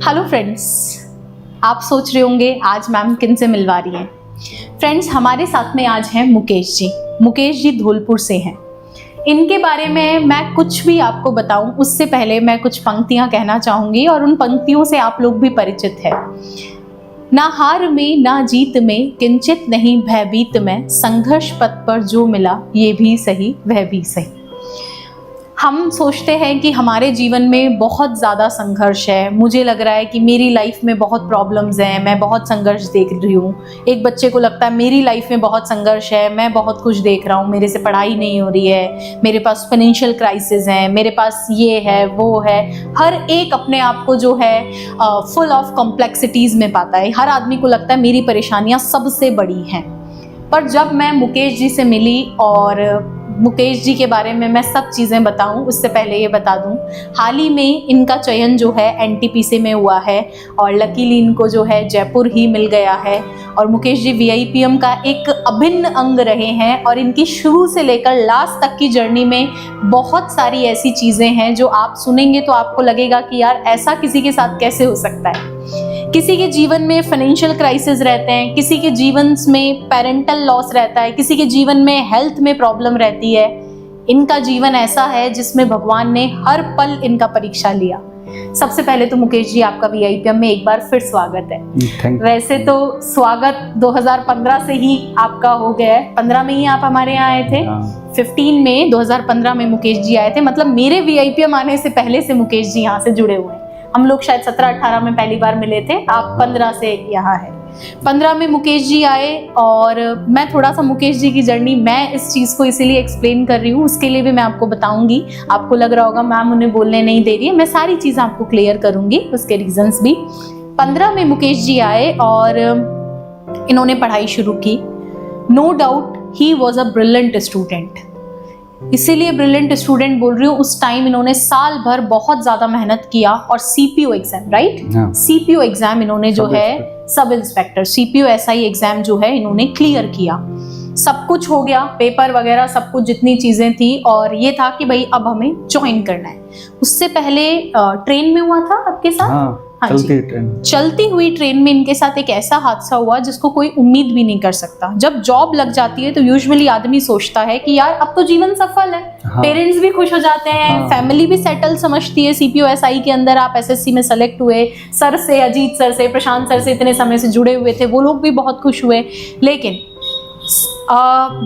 Hello friends, आप सोच रहे होंगे आज मैम किन से मिलवा रही हैं। फ्रेंड्स, हमारे साथ में आज हैं मुकेश जी। मुकेश जी धौलपुर से हैं। इनके बारे में मैं कुछ भी आपको बताऊं उससे पहले मैं कुछ पंक्तियां कहना चाहूंगी और उन पंक्तियों से आप लोग भी परिचित हैं। ना हार में ना जीत में किंचित नहीं भयभीत में, संघर्ष पथ पर जो मिला ये भी सही वह भी सही। हम सोचते हैं कि हमारे जीवन में बहुत ज़्यादा संघर्ष है। मुझे लग रहा है कि मेरी लाइफ में बहुत प्रॉब्लम्स हैं, मैं बहुत संघर्ष देख रही हूँ। एक बच्चे को लगता है मेरी लाइफ में बहुत संघर्ष है, मैं बहुत कुछ देख रहा हूँ, मेरे से पढ़ाई नहीं हो रही है, मेरे पास फाइनेंशियल क्राइसिस है, मेरे पास ये है वो है। हर एक अपने आप को जो है फुल ऑफ कॉम्प्लेक्सिटीज़ में पाता है। हर आदमी को लगता है मेरी परेशानियाँ सबसे बड़ी हैं। पर जब मैं मुकेश जी से मिली और मुकेश जी के बारे में मैं सब चीज़ें बताऊं उससे पहले ये बता दूं, हाल ही में इनका चयन जो है एनटीपीसी में हुआ है और लकीली इनको जो है जयपुर ही मिल गया है। और मुकेश जी वीआईपीएम का एक अभिन्न अंग रहे हैं और इनकी शुरू से लेकर लास्ट तक की जर्नी में बहुत सारी ऐसी चीज़ें हैं जो आप सुनेंगे तो आपको लगेगा कि यार ऐसा किसी के साथ कैसे हो सकता है। किसी के जीवन में फाइनेंशियल क्राइसिस रहते हैं, किसी के जीवन में पेरेंटल लॉस रहता है, किसी के जीवन में हेल्थ में प्रॉब्लम रहती है। इनका जीवन ऐसा है जिसमें भगवान ने हर पल इनका परीक्षा लिया। सबसे पहले तो मुकेश जी आपका वीआईपीएम में एक बार फिर स्वागत है। वैसे तो स्वागत 2015 से ही आपका हो गया है। 15 में ही आप हमारे यहाँ आए थे। 15 में 2015 में मुकेश जी आए थे। मतलब मेरे वीआईपीएम आने से पहले से मुकेश जी यहाँ से जुड़े हुए हैं। हम लोग शायद 17-18 में पहली बार मिले थे, आप 15 से यहाँ है। 15 में मुकेश जी आए और मैं थोड़ा सा मुकेश जी की जर्नी, मैं इस चीज़ को इसीलिए एक्सप्लेन कर रही हूँ, उसके लिए भी मैं आपको बताऊंगी। आपको लग रहा होगा मैम उन्हें बोलने नहीं दे रही है, मैं सारी चीज़ें आपको क्लियर करूंगी, उसके रीजंस भी। 15 में मुकेश जी आए और इन्होंने पढ़ाई शुरू की। No doubt he was a brilliant student, इसीलिए ब्रिलियंट स्टूडेंट बोल रही हूँ। उस टाइम इन्होंने साल भर बहुत ज़्यादा मेहनत किया और CPO exam, right, CPO exam इन्होंने जो है sub inspector CPO SI exam जो है इन्होंने क्लियर किया। सब कुछ हो गया, पेपर वगैरह सब कुछ जितनी चीज़ें थी, और ये था कि भाई अब हमें ज्वाइन करना है। उससे पहले ट्रेन में हुआ था आपके साथ, चलती हुई ट्रेन में इनके साथ एक ऐसा हादसा हुआ जिसको कोई उम्मीद भी नहीं कर सकता। जब जॉब लग जाती है तो यूजुअली आदमी सोचता है कि यार अब तो जीवन सफल है, पेरेंट्स भी खुश हो जाते हैं, फैमिली भी सेटल समझती है। सीपीओ एसआई के अंदर आप एसएससी में सेलेक्ट हुए, सर से, अजीत सर से, प्रशांत सर से इतने समय से जुड़े हुए थे, वो लोग भी बहुत खुश हुए। लेकिन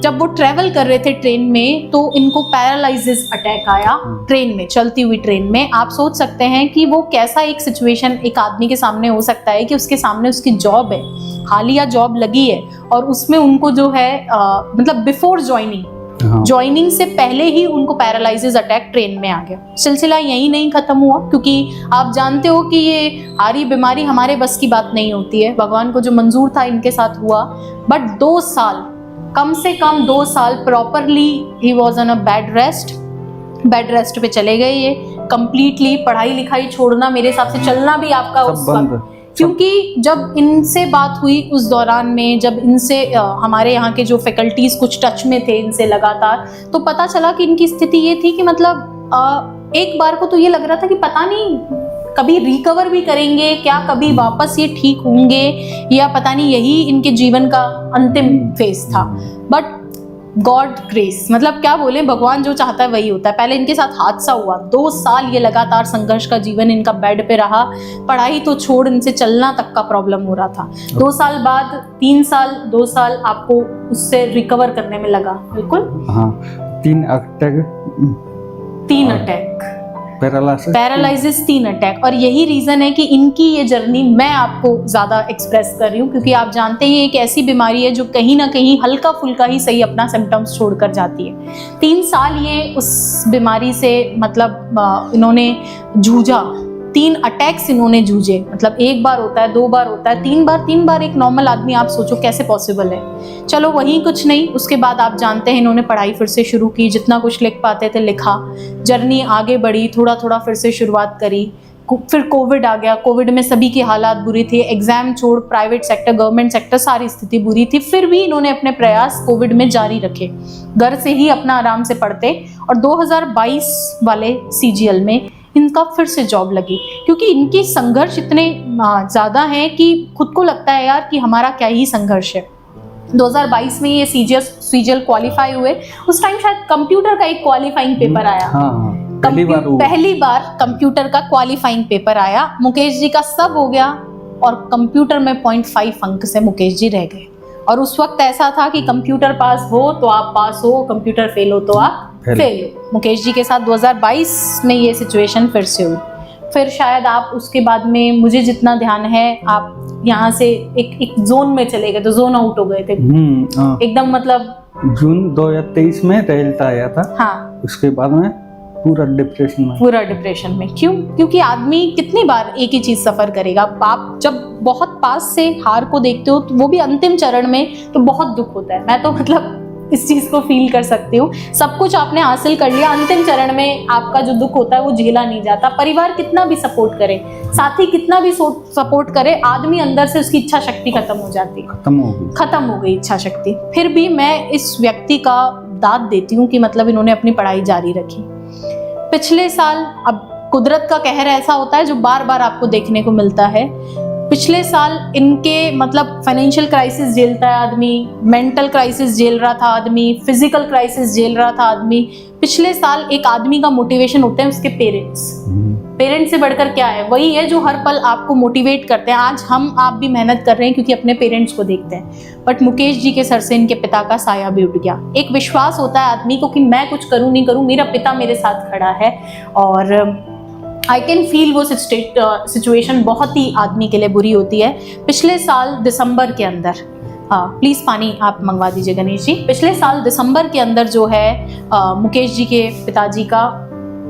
जब वो ट्रेवल कर रहे थे ट्रेन में तो इनको पैरालिसिस अटैक आया ट्रेन में, चलती हुई ट्रेन में। आप सोच सकते हैं कि वो कैसा एक सिचुएशन एक आदमी के सामने हो सकता है कि उसके सामने उसकी जॉब है, हालिया जॉब लगी है और उसमें उनको जो है मतलब बिफोर ज्वाइनिंग से पहले ही उनको पैरालिसिस अटैक ट्रेन में आ गया। सिलसिला यही नहीं खत्म हुआ, क्योंकि आप जानते हो कि ये हारी बीमारी हमारे बस की बात नहीं होती है। भगवान को जो मंजूर था इनके साथ हुआ, बट 2 साल, कम से कम 2 साल properly he was on a bed rest पे चले गए। ये कंप्लीटली पढ़ाई लिखाई छोड़ना, मेरे हिसाब से चलना भी आपका उस वक्त, क्योंकि जब इनसे बात हुई उस दौरान में, जब इनसे हमारे यहाँ के जो फैकल्टीज कुछ टच में थे इनसे लगातार, तो पता चला कि इनकी स्थिति ये थी कि मतलब एक बार को तो ये लग रहा था कि पता नहीं कभी रिकवर भी करेंगे क्या, कभी वापस ये ठीक होंगे, या पता नहीं यही इनके जीवन का अंतिम फेज था। बट गॉड ग्रेस, मतलब क्या बोले, भगवान जो चाहता है वही होता है। पहले इनके साथ हादसा हुआ, 2 साल ये लगातार संघर्ष का जीवन इनका बेड पे रहा। पढ़ाई तो छोड़, इनसे चलना तक का प्रॉब्लम हो रहा था। 2 साल बाद 3 साल, 2 साल आपको उससे रिकवर करने में लगा। बिल्कुल, हाँ, 3 अटैक, पैरालिसिस, 3 अटैक। और यही रीजन है कि इनकी ये जर्नी मैं आपको ज्यादा एक्सप्रेस कर रही हूँ, क्योंकि आप जानते हैं ये एक ऐसी बीमारी है जो कहीं ना कहीं हल्का फुल्का ही सही अपना सिम्टम्स छोड़कर जाती है। 3 साल ये उस बीमारी से मतलब इन्होंने जूझा, 3 अटैक्स इन्होंने जूझे। मतलब एक बार होता है, 2 बार होता है, 3 बार एक नॉर्मल आदमी, आप सोचो कैसे पॉसिबल है। चलो वही कुछ नहीं, उसके बाद आप जानते हैं इन्होंने पढ़ाई फिर से शुरू की, जितना कुछ लिख पाते थे लिखा, जर्नी आगे बढ़ी, थोड़ा थोड़ा फिर से शुरुआत करी। फिर कोविड आ गया, कोविड में सभी की हालात बुरी थी, एग्जाम छोड़ प्राइवेट सेक्टर, गवर्नमेंट सेक्टर, सारी स्थिति बुरी थी। फिर भी इन्होंने अपने प्रयास कोविड में जारी रखे, घर से ही अपना आराम से पढ़ते, और 2022 वाले सीजीएल में इनका फिर से जॉब लगी, क्योंकि इनकी संघर्ष इतने ज़्यादा हैं कि खुद को लगता है यार कि हमारा क्या ही संघर्ष है। 2022 में ये सीजीएल क्वालिफाई हुए, उस टाइम शायद कंप्यूटर का एक क्वालिफाइंग पेपर आया। पहली बार कंप्यूटर का क्वालिफाइंग पेपर आया। मुकेश जी का सब हो गया और कंप्यूटर में 0.5 अंक से मुकेश जी रह गए। और उस वक्त ऐसा था कि कंप्यूटर पास हो तो आप पास हो, कंप्यूटर फेल हो तो आप फेल हो। मुकेश जी के साथ 2022 में ये सिचुएशन फिर से हुई। फिर शायद आप उसके बाद में, मुझे जितना ध्यान है, आप यहाँ से एक जोन में चले गए, तो जोन आउट हो गए थे एकदम, मतलब जून 2023 में रिजल्ट आया था। हाँ, उसके बाद में पूरा डिप्रेशन में। क्यों? क्योंकि आदमी कितनी बार एक ही चीज सफर करेगा। आप जब बहुत पास से हार को देखते हो, तो वो भी अंतिम चरण में, तो बहुत दुख होता है। मैं तो मतलब इस चीज को फील कर सकती हूँ। सब कुछ आपने हासिल कर लिया, अंतिम चरण में आपका जो दुख होता है वो झेला नहीं जाता। परिवार कितना भी सपोर्ट करे, साथी कितना भी सपोर्ट करे, आदमी अंदर से उसकी इच्छा शक्ति खत्म हो जाती है, खत्म हो गई इच्छा शक्ति। फिर भी मैं इस व्यक्ति का दाद देती हूँ कि मतलब इन्होंने अपनी पढ़ाई जारी रखी। पिछले साल, अब कुदरत का कहर ऐसा होता है जो बार बार आपको देखने को मिलता है। पिछले साल इनके मतलब फाइनेंशियल क्राइसिस झेलता है आदमी, मेंटल क्राइसिस झेल रहा था आदमी, फिजिकल क्राइसिस झेल रहा था आदमी। पिछले साल एक आदमी का मोटिवेशन होते हैं उसके पेरेंट्स से बढ़कर क्या है, वही है जो हर पल आपको मोटिवेट करते हैं। आज हम आप भी मेहनत कर रहे हैं क्योंकि अपने पेरेंट्स को देखते हैं, बट मुकेश जी के सर से इनके पिता का साया भी उठ गया। एक विश्वास होता है आदमी को कि मैं कुछ करूं नहीं करूं, मेरा पिता मेरे साथ खड़ा है। और आई कैन फील वो सिचुएशन बहुत ही आदमी के लिए बुरी होती है। पिछले साल दिसंबर के अंदर, प्लीज़ पानी आप मंगवा दीजिए गणेश जी। पिछले साल दिसंबर के अंदर जो है मुकेश जी के पिताजी का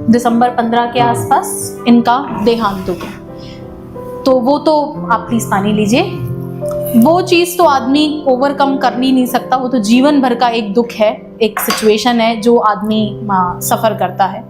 दिसंबर 15 के आसपास इनका देहांत हो गया। तो वो तो आप प्लीज़ पानी लीजिए। वो चीज़ तो आदमी ओवरकम कर नहीं सकता, वो तो जीवन भर का एक दुख है, एक सिचुएशन है जो आदमी सफ़र करता है।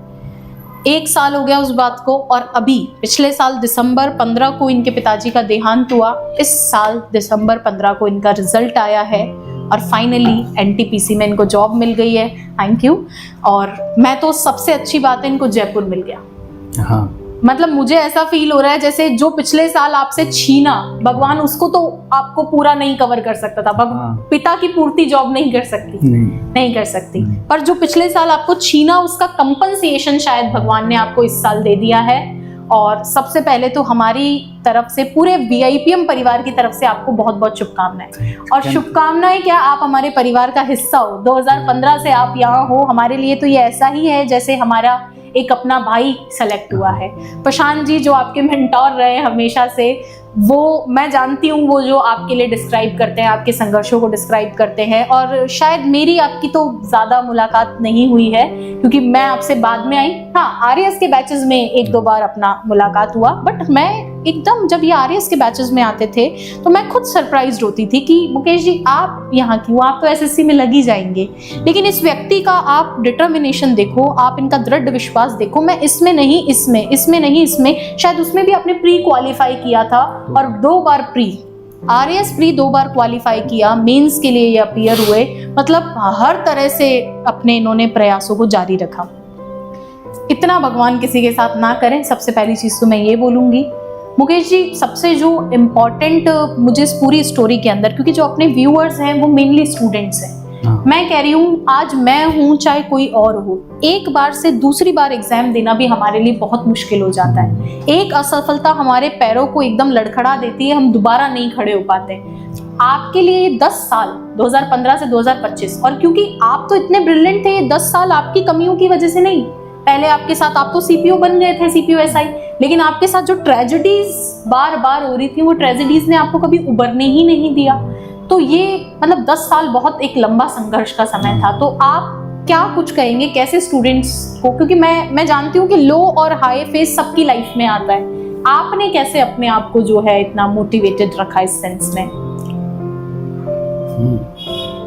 1 साल हो गया उस बात को, और अभी पिछले साल दिसंबर 15 को इनके पिताजी का देहांत हुआ। इस साल दिसंबर 15 को इनका रिजल्ट आया है और फाइनली एनटीपीसी में इनको जॉब मिल गई है। Thank you. और मैं तो सबसे अच्छी बात है इनको जयपुर मिल गया। हाँ, मतलब मुझे ऐसा फील हो रहा है जैसे जो पिछले साल आपसे छीना भगवान, उसको तो आपको पूरा नहीं कवर कर सकता था। पिता की पूर्ति जॉब नहीं कर सकती, नहीं कर सकती, पर जो पिछले साल आपको छीना उसका कंपनसेशन शायद भगवान ने आपको इस साल दे दिया है। और सबसे पहले तो हमारी तरफ से, पूरे वीआईपीएम परिवार की तरफ से आपको बहुत बहुत शुभकामनाएं। और शुभकामनाएं क्या, आप हमारे परिवार का हिस्सा हो। 2015 से आप यहाँ हो, हमारे लिए तो ये ऐसा ही है जैसे हमारा एक अपना भाई सेलेक्ट हुआ है। प्रशांत जी जो आपके मेंटोर रहे हमेशा से, वो मैं जानती हूँ, वो जो आपके लिए डिस्क्राइब करते हैं, आपके संघर्षों को डिस्क्राइब करते हैं। और शायद मेरी आपकी तो ज़्यादा मुलाकात नहीं हुई है क्योंकि मैं आपसे बाद में आई। हाँ, आरएएस के बैचेस में 1-2 बार अपना मुलाकात हुआ, बट मैं एकदम जब ये आरएएस के बैचेस में आते थे तो मैं खुद सरप्राइज्ड होती थी कि मुकेश जी आप यहाँ क्यों, आप तो एसएससी में लग ही जाएंगे। लेकिन इस व्यक्ति का आप डिटर्मिनेशन देखो, आप इनका दृढ़ विश्वास देखो। मैं इसमें नहीं, इसमें नहीं, इसमें शायद उसमें भी आपने प्री क्वालिफाई किया था और 2 बार आरएएस प्री 2 बार क्वालिफाई किया, मेंस के लिए ये अपीयर हुए। मतलब हर तरह से अपने इन्होंने प्रयासों को जारी रखा। इतना भगवान किसी के साथ ना करें, सबसे पहली चीज तो मैं ये बोलूंगी। मुकेश जी, सबसे जो इम्पोर्टेंट मुझे इस पूरी स्टोरी के अंदर, क्योंकि जो अपने व्यूअर्स हैं वो मेनली स्टूडेंट्स हैं, मैं कह रही हूँ आज मैं हूँ चाहे कोई और हो, एक बार से दूसरी बार एग्जाम देना भी हमारे लिए बहुत मुश्किल हो जाता है। एक असफलता हमारे पैरों को एकदम लड़खड़ा देती है, हम दोबारा नहीं खड़े हो पाते। आपके लिए 10 साल 2015 से 2025, और क्योंकि आप तो इतने ब्रिलियंट थे, 10 साल आपकी कमियों की वजह से नहीं। पहले आपके साथ, आप तो सीपीओ बन गए थे, सीपीओ एसआई, लेकिन आपके साथ जो ट्रेजेडीज बार बार हो रही थी, वो ट्रेजेडीज ने आपको कभी उबरने ही नहीं दिया। तो ये मतलब 10 साल बहुत एक लंबा संघर्ष का समय था। तो आप क्या कुछ कहेंगे कैसे स्टूडेंट्स को, क्योंकि मैं जानती हूँ कि लो और हाई फेज सबकी लाइफ में आता है, आपने कैसे अपने आप को जो है इतना मोटिवेटेड रखा इस सेंस में?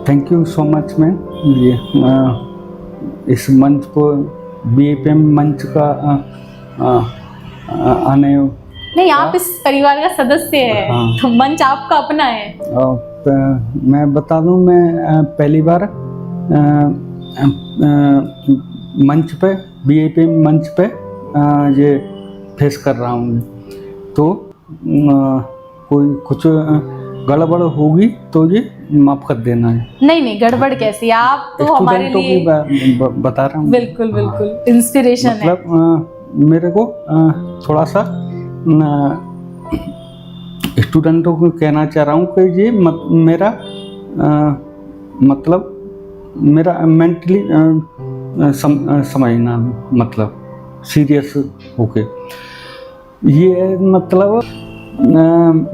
Thank you so much ma'am, ये इस मंच को वीआईपीएम मंच का आने, नहीं आप इस परिवार का सदस्य है। हाँ। तो मंच आपका अपना है। मैं बता दूं, मैं पहली बार मंच पे, वीआईपीएम मंच पे ये फेस कर रहा हूँ, तो कोई कुछ गड़बड़ होगी तो ये माफ़ कर देना है। नहीं गड़बड़ कैसी, आप तो हमारे लिए बता रहा हूँ। बिल्कुल बिल्कुल इंस्पिरेशन है। मतलब मेरे को थोड़ा सा स्टूडेंटों को कहना चाह रहा हूँ कि ये मेरा मतलब मेरा मेंटली समझना, मतलब सीरियस होके ये मतलब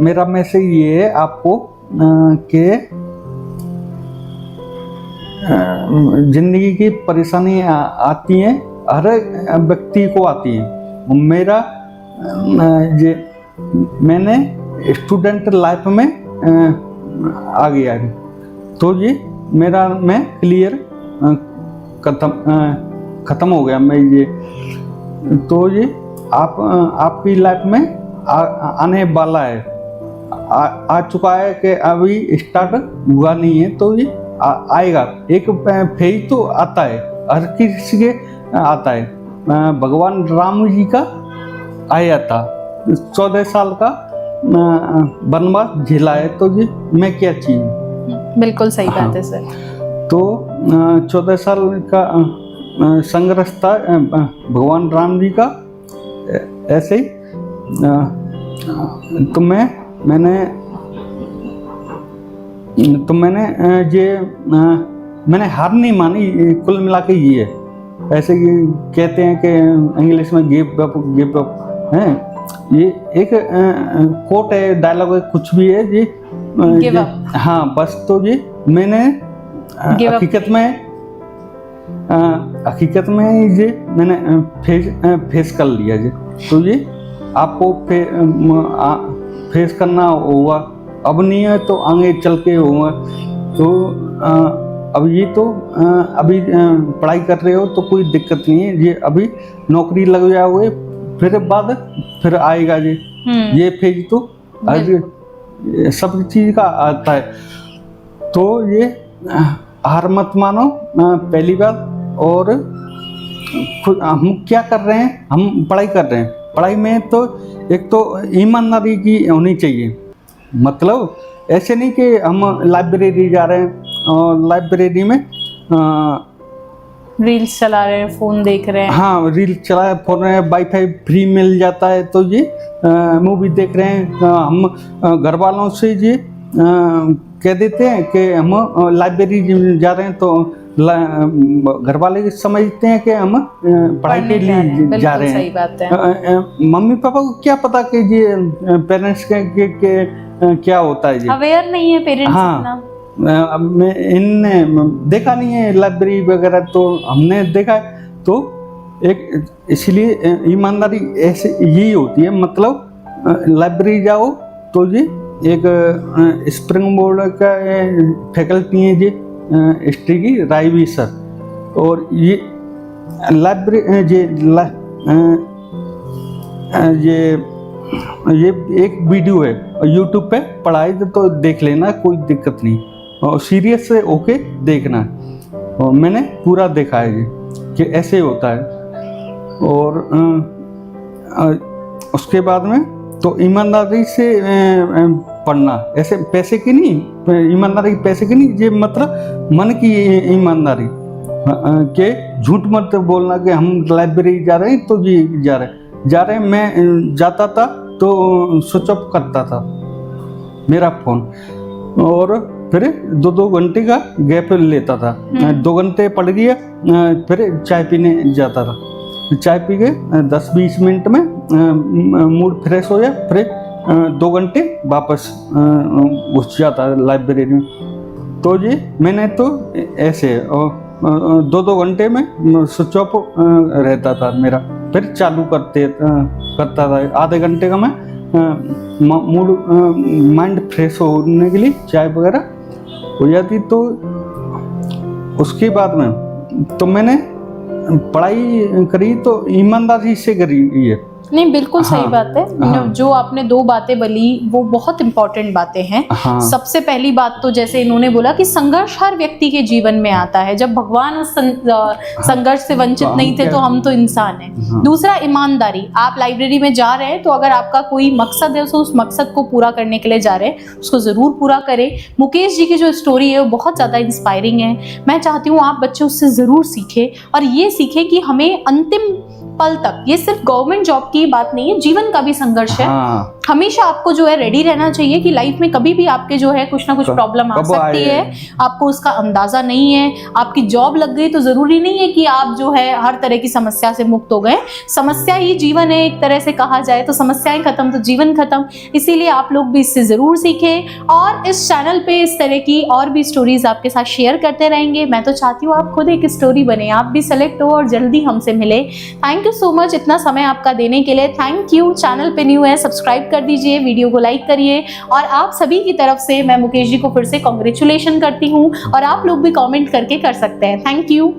मेरा मैसेज ये है आपको कि जिंदगी की परेशानी आती हैं, हर व्यक्ति को आती है। मेरा ये मैंने स्टूडेंट लाइफ में आ गया है, तो ये मेरा मैं क्लियर ख़त्म हो गया मैं ये, तो ये आपकी लाइफ में आने वाला है, आ चुका है कि अभी स्टार्ट हुआ नहीं है, तो ये आएगा। एक फेज तो आता है, हर किसी के आता है। भगवान राम जी का आया था, 14 साल का वनवास झेला है, तो ये मैं क्या चीज हूँ। बिल्कुल सही बात है सर। तो 14 साल का संघर्ष था भगवान राम जी का, ऐसे ही तो मैंने मैंने हार नहीं मानी, कुल मिला के ये है। ऐसे कि कहते हैं कि इंग्लिश में गिव अप है, ये एक कोट है, डायलॉग है, कुछ भी है ये, हाँ बस। तो ये मैंने हकीकत में ये मैंने फेस कर लिया ये, तो ये आपको फेस करना होगा, अब नहीं है तो आगे चल के होगा। तो अब ये तो अभी पढ़ाई कर रहे हो तो कोई दिक्कत नहीं है, ये अभी नौकरी लग जाओगे फिर आएगा ये फेज तो सब चीज़ का आता है। तो ये हार मत मानो पहली बात। और हम क्या कर रहे हैं, हम पढ़ाई कर रहे हैं, पढ़ाई में तो एक तो ईमानदारी की होनी चाहिए। मतलब ऐसे नहीं कि हम लाइब्रेरी जा रहे हैं और लाइब्रेरी में रील्स चला रहे हैं, फ़ोन देख रहे हैं, हाँ रील्स चला रहे हैं, फोन रहे हैं, वाईफाई फ्री मिल जाता है तो ये मूवी देख रहे हैं। हम घर वालों से ये कह देते हैं कि हम लाइब्रेरी जा रहे हैं, तो घर वाले समझते हैं कि हम पढ़ाई के लिए जा रहे हैं। सही बात है। मम्मी पापा को क्या पता कि ये पेरेंट्स के क्या होता है, ये अवेयर नहीं है पेरेंट्स। हाँ मैं इनने देखा नहीं है लाइब्रेरी वगैरह, तो हमने देखा है। तो एक इसलिए ईमानदारी ऐसे यही होती है। मतलब लाइब्रेरी जाओ तो ये एक स्प्रिंग बोर्ड का फैकल्टी है जी, हिस्ट्री की रायवी सर, और ये लाइब्रेरी ये एक वीडियो है यूट्यूब पे, पढ़ाई तो देख लेना, कोई दिक्कत नहीं, और सीरियस से ओके देखना। और मैंने पूरा देखा है ये कि ऐसे होता है। और उसके बाद में तो ईमानदारी से पढ़ना, ऐसे पैसे की नहीं, ईमानदारी पैसे की नहीं, ये मतलब मन की ईमानदारी के झूठ मत बोलना कि हम लाइब्रेरी जा रहे हैं तो ये जा रहे हैं। मैं जाता था तो स्विच ऑफ करता था मेरा फ़ोन, और फिर 2-2 घंटे का गैप लेता था। 2 घंटे पढ़ गया, फिर चाय पीने जाता था, चाय पी के 10-20 मिनट में मूड फ्रेश हो जाए, फिर 2 घंटे वापस घुस जाता लाइब्रेरी में। तो ये मैंने तो ऐसे 2-2 घंटे में स्विच ऑफ रहता था मेरा, फिर चालू करता था। आधे घंटे का मैं मूड माइंड फ्रेश होने के लिए चाय वगैरह हो जाती। तो उसके बाद में तो मैंने पढ़ाई करी तो ईमानदारी से करी है, नहीं, बिल्कुल सही हाँ, बात है। हाँ। जो आपने 2 बातें बोली वो बहुत इंपॉर्टेंट बातें हैं। हाँ। सबसे पहली बात तो जैसे इन्होंने बोला कि संघर्ष हर व्यक्ति के जीवन में आता है। जब भगवान उस संघर्ष से वंचित हम नहीं थे क्या- तो हम तो इंसान हैं। हाँ। दूसरा, ईमानदारी। आप लाइब्रेरी में जा रहे हैं तो अगर आपका कोई मकसद है तो उस मकसद को पूरा करने के लिए जा रहे हैं, उसको जरूर पूरा करें। मुकेश जी की जो स्टोरी है वो बहुत ज्यादा इंस्पायरिंग है। मैं चाहती हूँ आप बच्चे उससे जरूर सीखें और ये सीखें कि हमें अंतिम पल तक, ये सिर्फ गवर्नमेंट जॉब की बात नहीं है, जीवन का भी संघर्ष है। हाँ। हमेशा आपको जो है रेडी रहना चाहिए कि लाइफ में कभी भी आपके जो है कुछ ना कुछ प्रॉब्लम आ कब सकती आए। है, आपको उसका अंदाजा नहीं है। आपकी जॉब लग गई तो जरूरी नहीं है कि आप जो है हर तरह की समस्या से मुक्त हो गए। समस्या ही जीवन है, एक तरह से कहा जाए तो समस्याएं खत्म तो जीवन खत्म। इसीलिए आप लोग भी इससे जरूर सीखें और इस चैनल पे इस तरह की और भी स्टोरीज आपके साथ शेयर करते रहेंगे। मैं तो चाहती हूँ आप खुद एक स्टोरी बने, आप भी सेलेक्ट हो और जल्दी हमसे मिले। थैंक यू सो मच इतना समय आपका देने के लिए। Thank you. चैनल पे न्यू है, सब्सक्राइब कर दीजिए, वीडियो को लाइक करिए और आप सभी की तरफ से मैं मुकेश जी को फिर से कांग्रेचुलेशन करती हूँ और आप लोग भी कमेंट करके कर सकते हैं। Thank you.